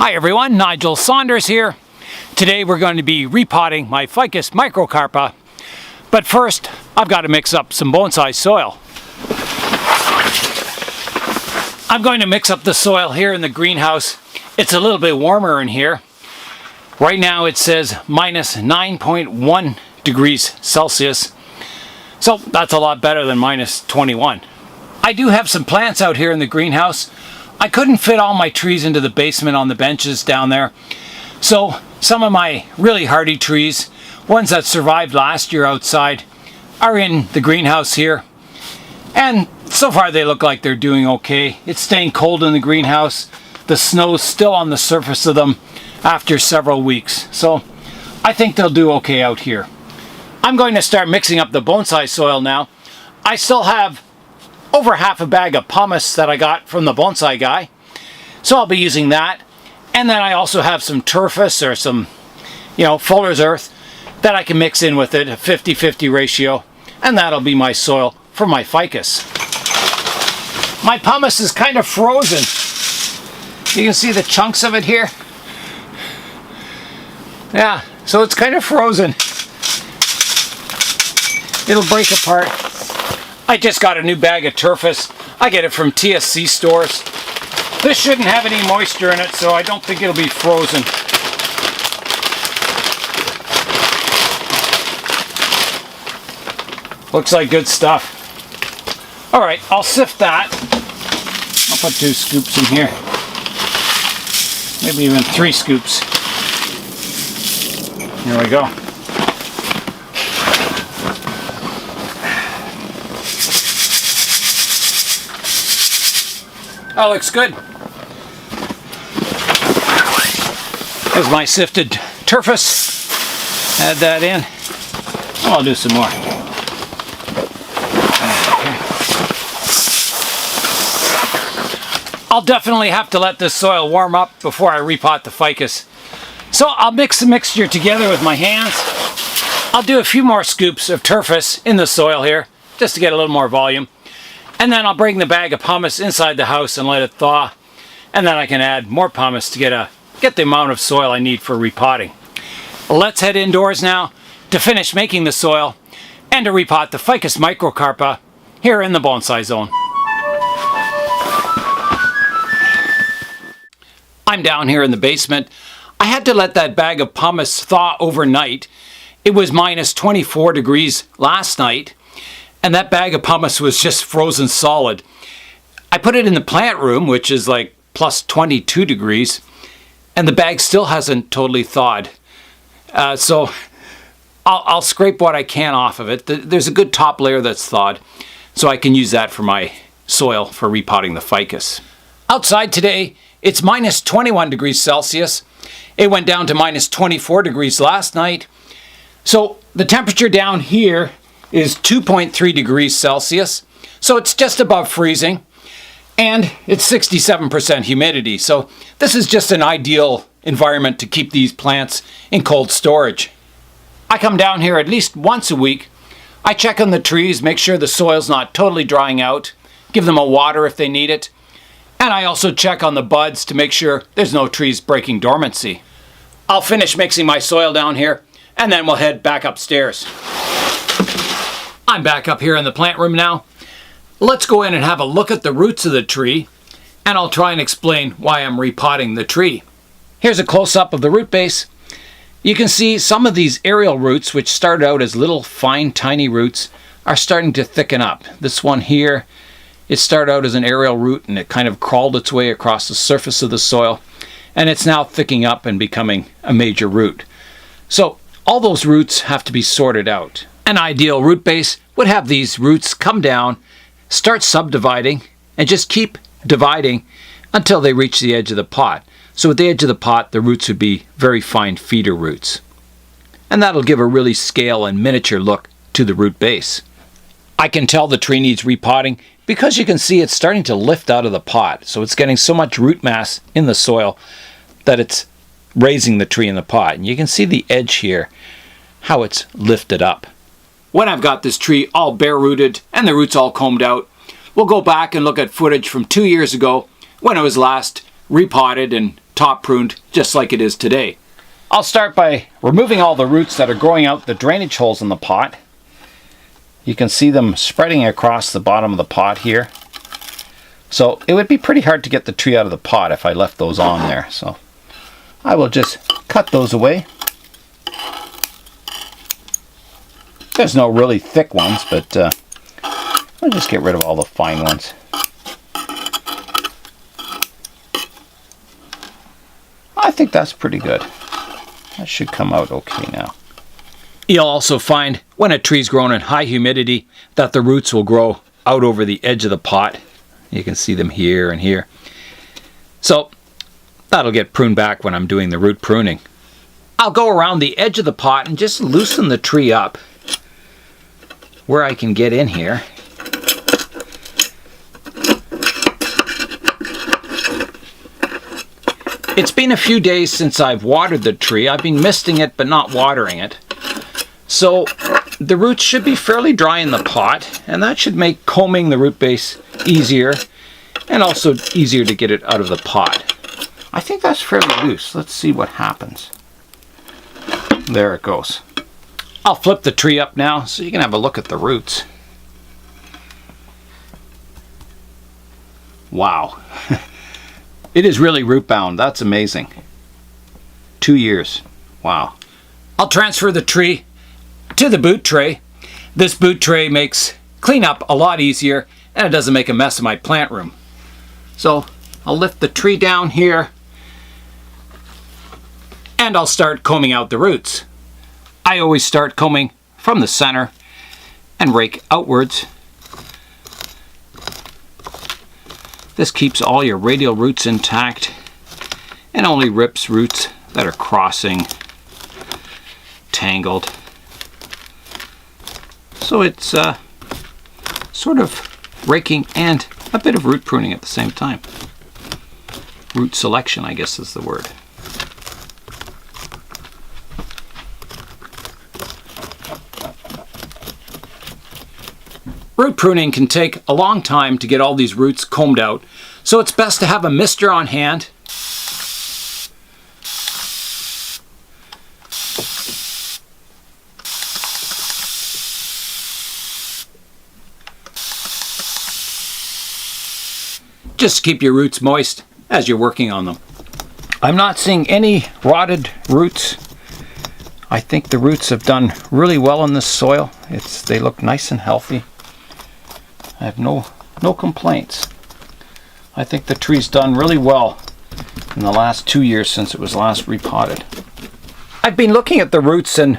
Hi everyone, Nigel Saunders here. Today we're going to be repotting my Ficus microcarpa. But first, I've got to mix up some bonsai soil. I'm going to mix up the soil here in the greenhouse. It's a little bit warmer in here. Right now it says minus 9.1 degrees Celsius. So that's a lot better than minus 21. I do have some plants out here in the greenhouse. I couldn't fit all my trees into the basement on the benches down there. So some of my really hardy trees, ones that survived last year outside, are in the greenhouse here. And so far they look like they're doing okay. It's staying cold in the greenhouse. The snow's still on the surface of them after several weeks. So I think they'll do okay out here. I'm going to start mixing up the bonsai soil now. I still have over half a bag of pumice that I got from the bonsai guy. So I'll be using that. And then I also have some turfus or some, fuller's earth that I can mix in with it, a 50-50 ratio. And that'll be my soil for my ficus. My pumice is kind of frozen. You can see the chunks of it here. Yeah, so it's kind of frozen. It'll break apart. I just got a new bag of turfus. I get it from TSC stores. This shouldn't have any moisture in it, so I don't think it'll be frozen. Looks like good stuff. Alright, I'll sift that. I'll put 2 scoops in here. Maybe even 3 scoops. Here we go. That looks good. There's my sifted turfus. Add that in. I'll do some more. I'll definitely have to let this soil warm up before I repot the ficus. So I'll mix the mixture together with my hands. I'll do a few more scoops of turfus in the soil here, just to get a little more volume. And then I'll bring the bag of pumice inside the house and let it thaw. And then I can add more pumice to get the amount of soil I need for repotting. Let's head indoors now to finish making the soil and to repot the Ficus microcarpa here in the Bonsai Zone. I'm down here in the basement. I had to let that bag of pumice thaw overnight. It was minus 24 degrees last night. And that bag of pumice was just frozen solid. I put it in the plant room, which is like plus 22 degrees, and the bag still hasn't totally thawed. So I'll scrape what I can off of it. There's a good top layer that's thawed, so I can use that for my soil for repotting the ficus. Outside today, it's minus 21 degrees Celsius. It went down to minus 24 degrees last night. So the temperature down here is 2.3 degrees Celsius, so it's just above freezing, and it's 67% humidity, so this is just an ideal environment to keep these plants in cold storage. I come down here at least once a week. I check on the trees, make sure the soil's not totally drying out, give them a water if they need it, and I also check on the buds to make sure there's no trees breaking dormancy. I'll finish mixing my soil down here, and then we'll head back upstairs. I'm back up here in the plant room now. Let's go in and have a look at the roots of the tree, and I'll try and explain why I'm repotting the tree. Here's a close-up of the root base. You can see some of these aerial roots, which started out as little fine tiny roots, are starting to thicken up. This one here, it started out as an aerial root and it kind of crawled its way across the surface of the soil, and it's now thickening up and becoming a major root. So all those roots have to be sorted out. An ideal root base would have these roots come down, start subdividing, and just keep dividing until they reach the edge of the pot. So at the edge of the pot, the roots would be very fine feeder roots. And that'll give a really scale and miniature look to the root base. I can tell the tree needs repotting because you can see it's starting to lift out of the pot. So it's getting so much root mass in the soil that it's raising the tree in the pot. And you can see the edge here, how it's lifted up. When I've got this tree all bare rooted and the roots all combed out, we'll go back and look at footage from 2 years ago when it was last repotted and top pruned just like it is today. I'll start by removing all the roots that are growing out the drainage holes in the pot. You can see them spreading across the bottom of the pot here. So it would be pretty hard to get the tree out of the pot if I left those on there. So I will just cut those away. There's no really thick ones, but I'll just get rid of all the fine ones. I think that's pretty good. That should come out okay now. You'll also find when a tree's grown in high humidity that the roots will grow out over the edge of the pot. You can see them here and here. So that'll get pruned back when I'm doing the root pruning. I'll go around the edge of the pot and just loosen the tree up where I can get in here. It's been a few days since I've watered the tree. I've been misting it but not watering it. So the roots should be fairly dry in the pot, and that should make combing the root base easier and also easier to get it out of the pot. I think that's fairly loose. Let's see what happens. There it goes. I'll flip the tree up now so you can have a look at the roots. Wow. It is really root bound. That's amazing. 2 years. Wow. I'll transfer the tree to the boot tray. This boot tray makes cleanup a lot easier, and it doesn't make a mess of my plant room. So I'll lift the tree down here and I'll start combing out the roots. I always start combing from the center and rake outwards. This keeps all your radial roots intact and only rips roots that are crossing, tangled. So it's sort of raking and a bit of root pruning at the same time. Root selection, I guess, is the word. Root pruning can take a long time to get all these roots combed out, so it's best to have a mister on hand. Just keep your roots moist as you're working on them. I'm not seeing any rotted roots. I think the roots have done really well in this soil. They look nice and healthy. I have no complaints. I think the tree's done really well in the last 2 years since it was last repotted. I've been looking at the roots, and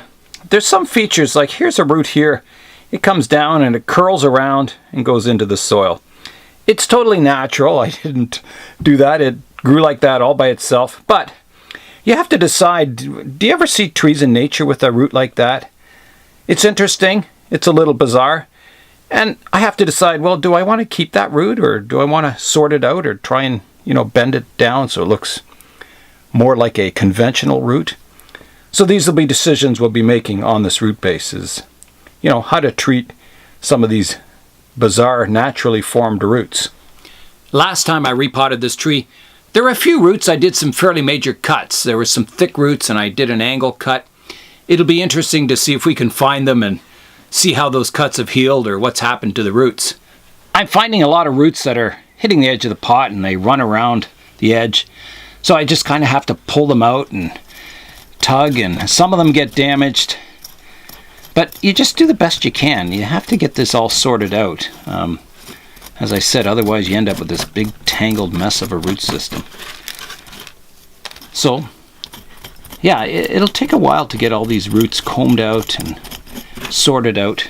there's some features, like here's a root here. It comes down and it curls around and goes into the soil. It's totally natural. I didn't do that. It grew like that all by itself. But you have to decide, do you ever see trees in nature with a root like that? It's interesting. It's a little bizarre. And I have to decide, well, do I want to keep that root, or do I want to sort it out or try and, bend it down so it looks more like a conventional root? So these will be decisions we'll be making on this root base, is, how to treat some of these bizarre naturally formed roots. Last time I repotted this tree, there were a few roots I did some fairly major cuts. There were some thick roots and I did an angle cut. It'll be interesting to see if we can find them and see how those cuts have healed or what's happened to the roots. I'm finding a lot of roots that are hitting the edge of the pot and they run around the edge. So I just kind of have to pull them out and tug, and some of them get damaged. But you just do the best you can. You have to get this all sorted out. As I said, otherwise you end up with this big tangled mess of a root system. So, yeah, it'll take a while to get all these roots combed out and sorted out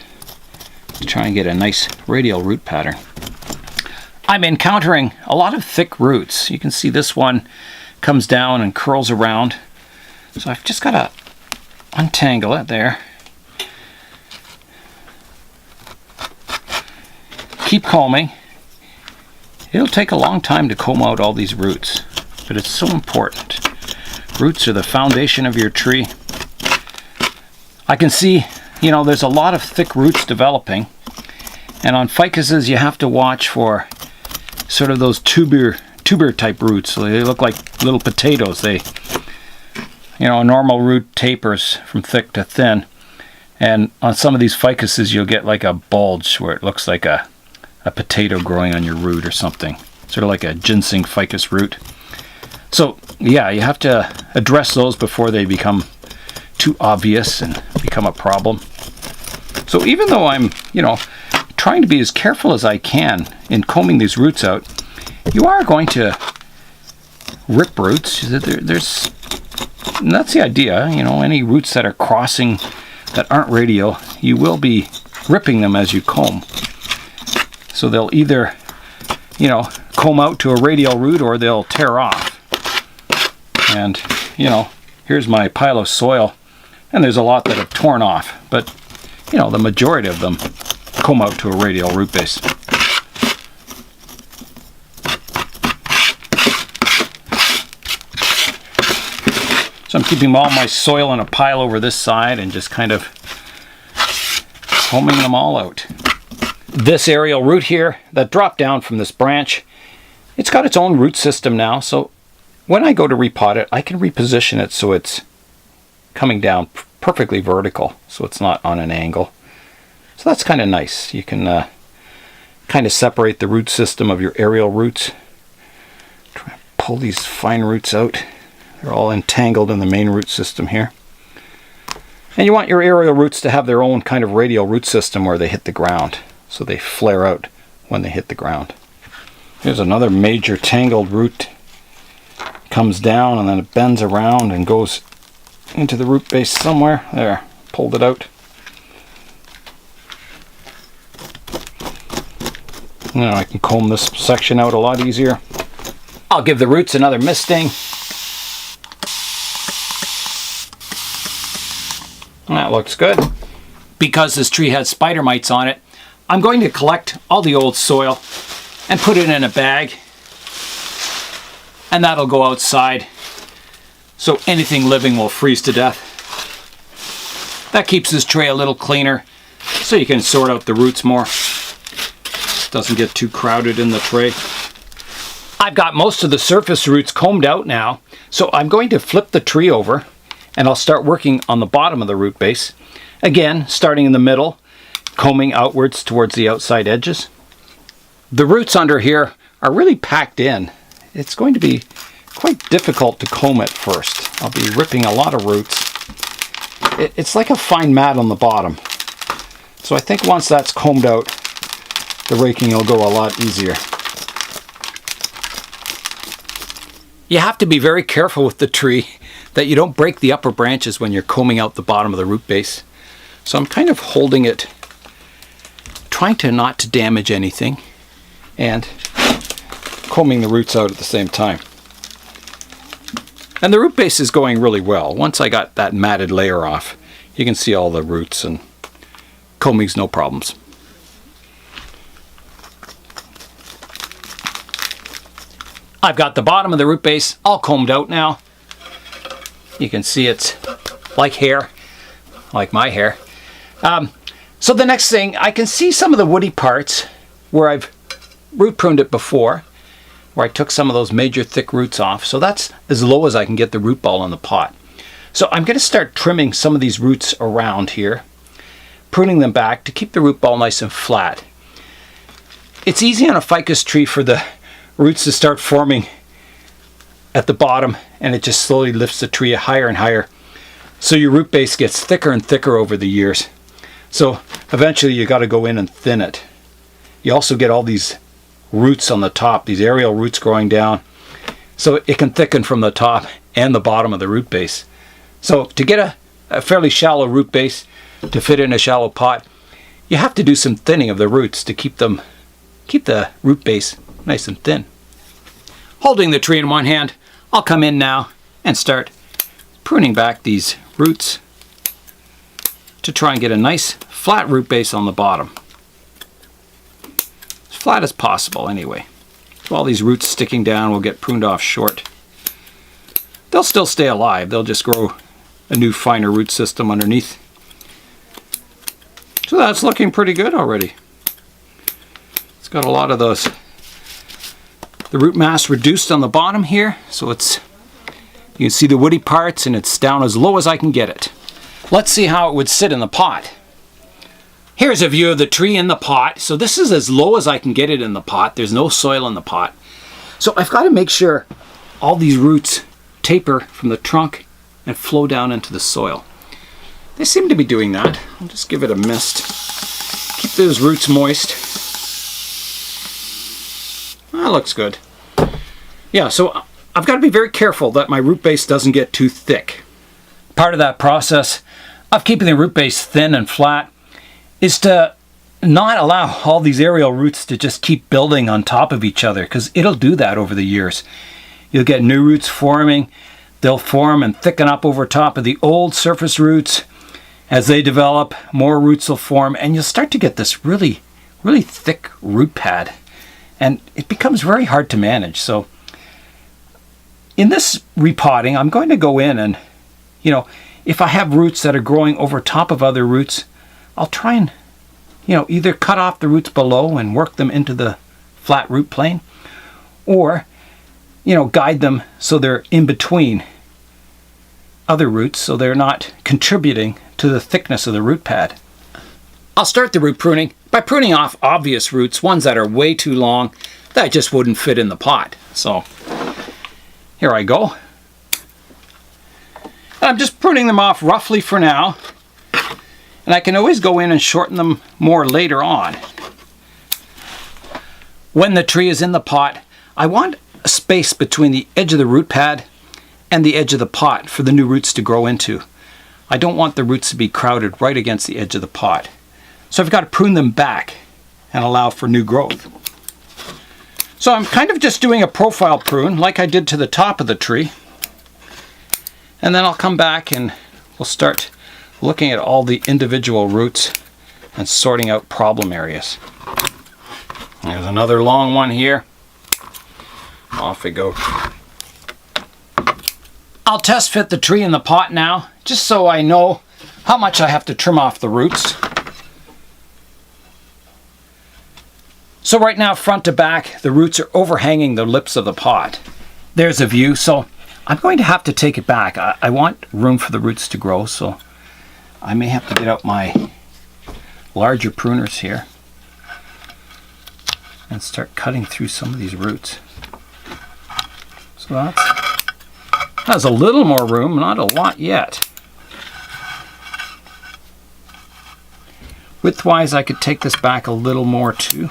to try and get a nice radial root pattern. I'm encountering a lot of thick roots. You can see this one comes down and curls around. So I've just got to untangle it there. Keep combing. It'll take a long time to comb out all these roots, but it's so important. Roots are the foundation of your tree. I can see, there's a lot of thick roots developing, and on ficuses you have to watch for sort of those tuber type roots. So they look like little potatoes. They, you know, a normal root tapers from thick to thin. And on some of these ficuses, you'll get like a bulge where it looks like a potato growing on your root or something. Sort of like a ginseng ficus root. So yeah, you have to address those before they become too obvious and become a problem. So even though I'm, you know, trying to be as careful as I can in combing these roots out, you are going to rip roots. And that's the idea, you know, any roots that are crossing that aren't radial, you will be ripping them as you comb. So they'll either, you know, comb out to a radial root or they'll tear off. And, you know, here's my pile of soil, and there's a lot that have torn off, but, you know, the majority of them comb out to a radial root base. So I'm keeping all my soil in a pile over this side and just kind of combing them all out. This aerial root here that dropped down from this branch, it's got its own root system now, so when I go to repot it, I can reposition it so it's coming down perfectly vertical, so it's not on an angle. So that's kind of nice. You can kind of separate the root system of your aerial roots. Try to pull these fine roots out. They're all entangled in the main root system here. And you want your aerial roots to have their own kind of radial root system where they hit the ground, so they flare out when they hit the ground. Here's another major tangled root. Comes down and then it bends around and goes into the root base somewhere. There, pulled it out. Now I can comb this section out a lot easier. I'll give the roots another misting. That looks good. Because this tree has spider mites on it, I'm going to collect all the old soil and put it in a bag, and that'll go outside so anything living will freeze to death. That keeps this tray a little cleaner so you can sort out the roots more. Doesn't get too crowded in the tray. I've got most of the surface roots combed out now, so I'm going to flip the tree over and I'll start working on the bottom of the root base. Again, starting in the middle, combing outwards towards the outside edges. The roots under here are really packed in. It's going to be quite difficult to comb at first. I'll be ripping a lot of roots. It's like a fine mat on the bottom. So I think once that's combed out, the raking will go a lot easier. You have to be very careful with the tree that you don't break the upper branches when you're combing out the bottom of the root base. So I'm kind of holding it, trying to not to damage anything, and combing the roots out at the same time. And the root base is going really well. Once I got that matted layer off, you can see all the roots, and combing's no problems. I've got the bottom of the root base all combed out now. You can see it's like hair, like my hair. So the next thing, I can see some of the woody parts where I've root pruned it before, where I took some of those major thick roots off. So that's as low as I can get the root ball in the pot. So I'm going to start trimming some of these roots around here, pruning them back to keep the root ball nice and flat. It's easy on a ficus tree for the roots to start forming at the bottom, and it just slowly lifts the tree higher and higher. So your root base gets thicker and thicker over the years. So eventually you got to go in and thin it. You also get all these roots on the top, these aerial roots growing down, so it can thicken from the top and the bottom of the root base. So to get a fairly shallow root base to fit in a shallow pot, you have to do some thinning of the roots to keep the root base nice and thin. Holding the tree in one hand, I'll come in now and start pruning back these roots to try and get a nice flat root base on the bottom. As flat as possible anyway. So all these roots sticking down will get pruned off short. They'll still stay alive, they'll just grow a new finer root system underneath. So that's looking pretty good already. It's got a lot of those the root mass reduced on the bottom here, so it's, you can see the woody parts and it's down as low as I can get it. Let's see how it would sit in the pot. Here's a view of the tree in the pot. So this is as low as I can get it in the pot. There's no soil in the pot. So I've got to make sure all these roots taper from the trunk and flow down into the soil. They seem to be doing that. I'll just give it a mist. Keep those roots moist. That looks good. Yeah, so I've got to be very careful that my root base doesn't get too thick. Part of that process of keeping the root base thin and flat is to not allow all these aerial roots to just keep building on top of each other, because it'll do that over the years. You'll get new roots forming. They'll form and thicken up over top of the old surface roots. As they develop, more roots will form, and you'll start to get this really, really thick root pad. And it becomes very hard to manage. So in this repotting, I'm going to go in and, if I have roots that are growing over top of other roots, I'll try and, either cut off the roots below and work them into the flat root plane, or, guide them so they're in between other roots so they're not contributing to the thickness of the root pad. I'll start the root pruning by pruning off obvious roots, ones that are way too long that just wouldn't fit in the pot. So here I go. I'm just pruning them off roughly for now, and I can always go in and shorten them more later on. When the tree is in the pot, I want a space between the edge of the root pad and the edge of the pot for the new roots to grow into. I don't want the roots to be crowded right against the edge of the pot. So I've got to prune them back and allow for new growth. So I'm kind of just doing a profile prune like I did to the top of the tree. And then I'll come back and we'll start looking at all the individual roots and sorting out problem areas. There's another long one here. Off we go. I'll test fit the tree in the pot now, just so I know how much I have to trim off the roots. So right now, front to back, the roots are overhanging the lips of the pot. There's a view, so I'm going to have to take it back. I want room for the roots to grow, so I may have to get out my larger pruners here and start cutting through some of these roots. So that's a little more room, not a lot yet. Widthwise, I could take this back a little more too.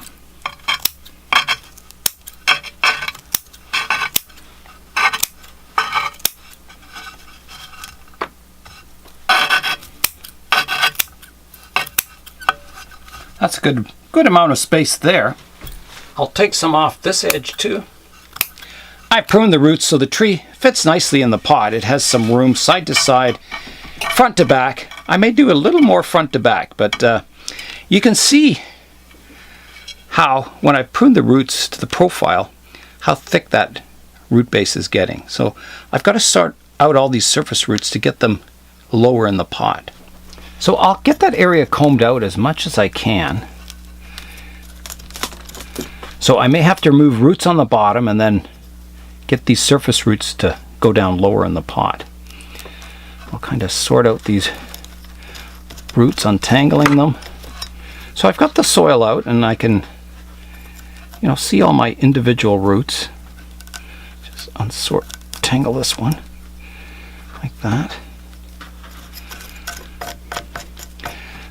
That's a good amount of space there. I'll take some off this edge too. I pruned the roots so the tree fits nicely in the pot. It has some room side to side, front to back. I may do a little more front to back, but you can see how, when I prune the roots to the profile, how thick that root base is getting. So I've got to sort out all these surface roots to get them lower in the pot. So I'll get that area combed out as much as I can. So I may have to remove roots on the bottom and then get these surface roots to go down lower in the pot. I'll kind of sort out these roots, untangling them. So I've got the soil out and I can, see all my individual roots. Just untangle this one like that.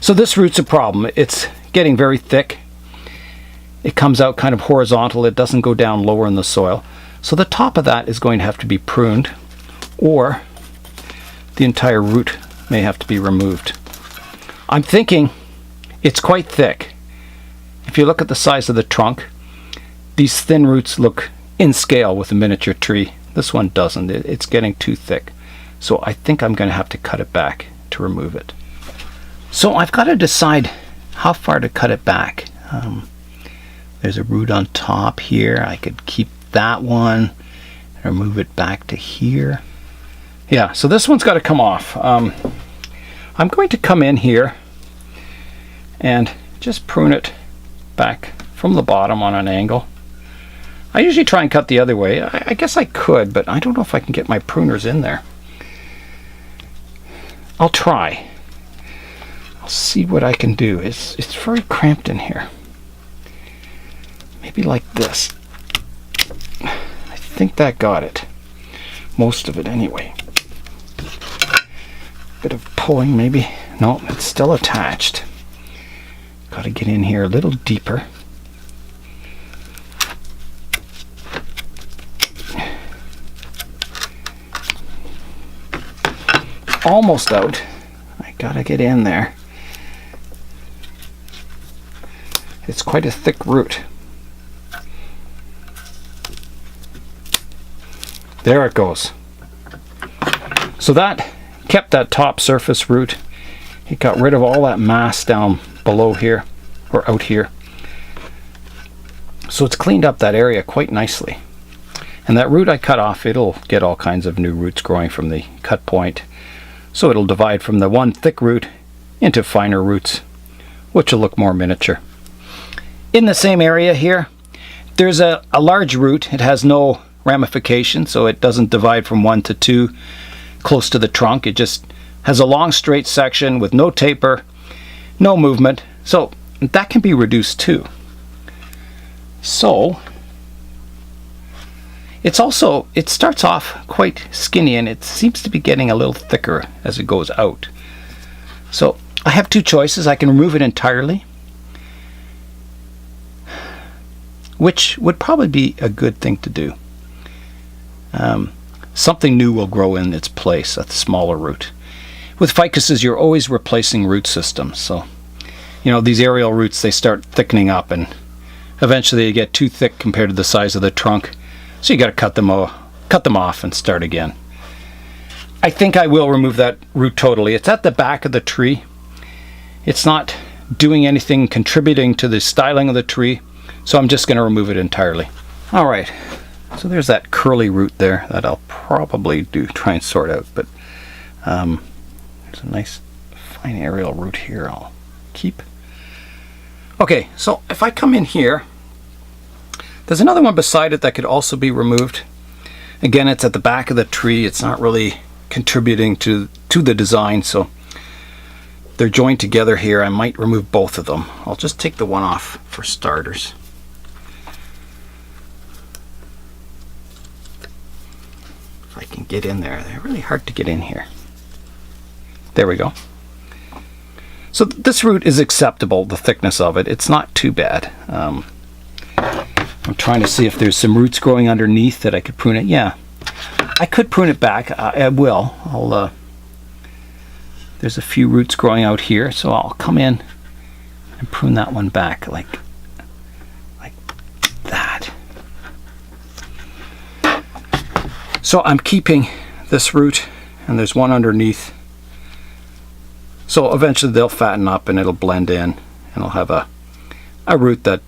So this root's a problem. It's getting very thick. It comes out kind of horizontal. It doesn't go down lower in the soil. So the top of that is going to have to be pruned, or the entire root may have to be removed. I'm thinking it's quite thick. If you look at the size of the trunk, these thin roots look in scale with a miniature tree. This one doesn't. It's getting too thick. So I think I'm going to have to cut it back to remove it. So I've got to decide how far to cut it back. There's a root on top here. I could keep that one and move it back to here. Yeah, so this one's got to come off. I'm going to come in here and just prune it back from the bottom on an angle. I usually try and cut the other way. I guess I could, but I don't know if I can get my pruners in there. I'll try. I'll see what I can do. It's very cramped in here. Maybe like this. I think that got it. Most of it anyway. Bit of pulling maybe. No, it's still attached. Got to get in here a little deeper. Almost out. I gotta get in there. It's quite a thick root. There it goes. So that kept that top surface root. It got rid of all that mass down below here, or out here. So it's cleaned up that area quite nicely. And that root I cut off, it'll get all kinds of new roots growing from the cut point. So it'll divide from the one thick root into finer roots, which will look more miniature. In the same area here, there's a large root. It has no ramification, so it doesn't divide from 1 to 2 close to the trunk. It just has a long straight section with no taper, no movement. So that can be reduced too. So it starts off quite skinny, and it seems to be getting a little thicker as it goes out. So I have two choices. I can remove it entirely, which would probably be a good thing to do. Something new will grow in its place, a smaller root. With ficuses, you're always replacing root systems. So, these aerial roots, they start thickening up, and eventually they get too thick compared to the size of the trunk. So you got to cut them off and start again. I think I will remove that root totally. It's at the back of the tree. It's not doing anything contributing to the styling of the tree, so I'm just going to remove it entirely. All right, so there's that curly root there that I'll probably try and sort out, but there's a nice fine aerial root here I'll keep. Okay, so if I come in here, there's another one beside it that could also be removed. Again, it's at the back of the tree. It's not really contributing to the design, so they're joined together here. I might remove both of them. I'll just take the one off for starters. If I can get in there. They're really hard to get in here. There we go. So this root is acceptable, the thickness of it. It's not too bad. I'm trying to see if there's some roots growing underneath that I could prune it. Yeah, I could prune it back. I will. There's a few roots growing out here, so I'll come in and prune that one back like that. So I'm keeping this root, and there's one underneath. So eventually they'll fatten up and it'll blend in, and I'll have a root that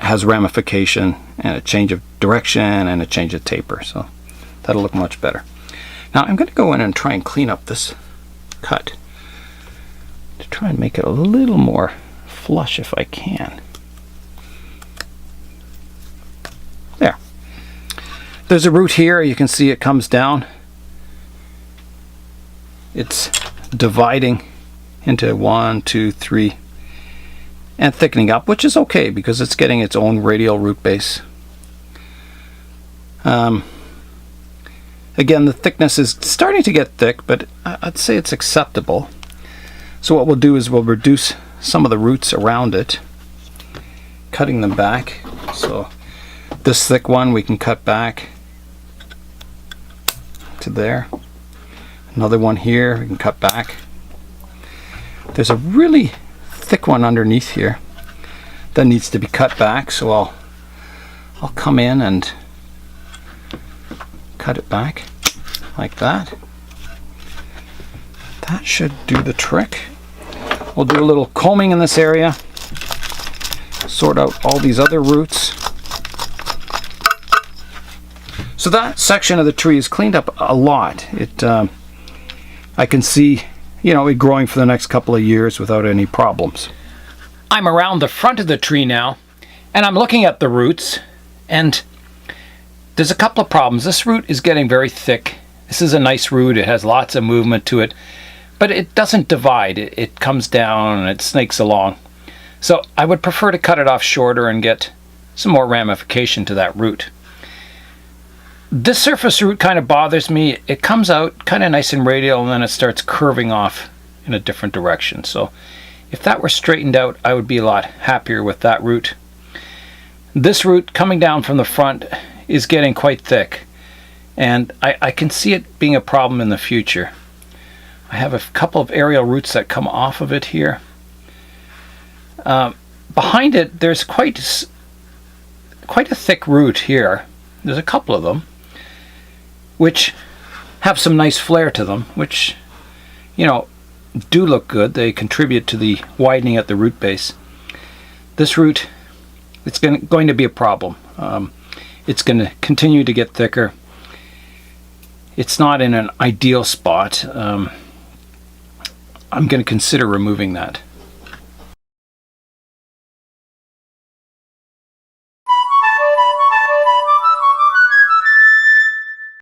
has ramification and a change of direction and a change of taper, so that'll look much better. Now I'm going to go in and try and clean up this cut to try and make it a little more flush if I can. There. There's a root here. You can see it comes down. It's dividing into 1, 2, 3 and thickening up, which is okay because it's getting its own radial root base. Again, the thickness is starting to get thick, but I'd say it's acceptable. So what we'll do is we'll reduce some of the roots around it, cutting them back. So this thick one we can cut back to there. Another one here we can cut back. There's a really thick one underneath here that needs to be cut back, so I'll come in and cut it back like that. That should do the trick. We'll do a little combing in this area, sort out all these other roots. So that section of the tree is cleaned up a lot. I can see it growing for the next couple of years without any problems. I'm around the front of the tree now, and I'm looking at the roots, And there's a couple of problems. This root is getting very thick. This is a nice root. It has lots of movement to it, but it doesn't divide. It comes down and it snakes along. So I would prefer to cut it off shorter and get some more ramification to that root. This surface root kind of bothers me. It comes out kind of nice and radial, and then it starts curving off in a different direction. So if that were straightened out, I would be a lot happier with that root. This root coming down from the front is getting quite thick, and I can see it being a problem in the future. I have a couple of aerial roots that come off of it here. Behind it, there's quite a thick root here. There's a couple of them which have some nice flair to them, which, you know, do look good. They contribute to the widening at the root base. This root, it's going to be a problem. It's going to continue to get thicker. It's not in an ideal spot. I'm going to consider removing that.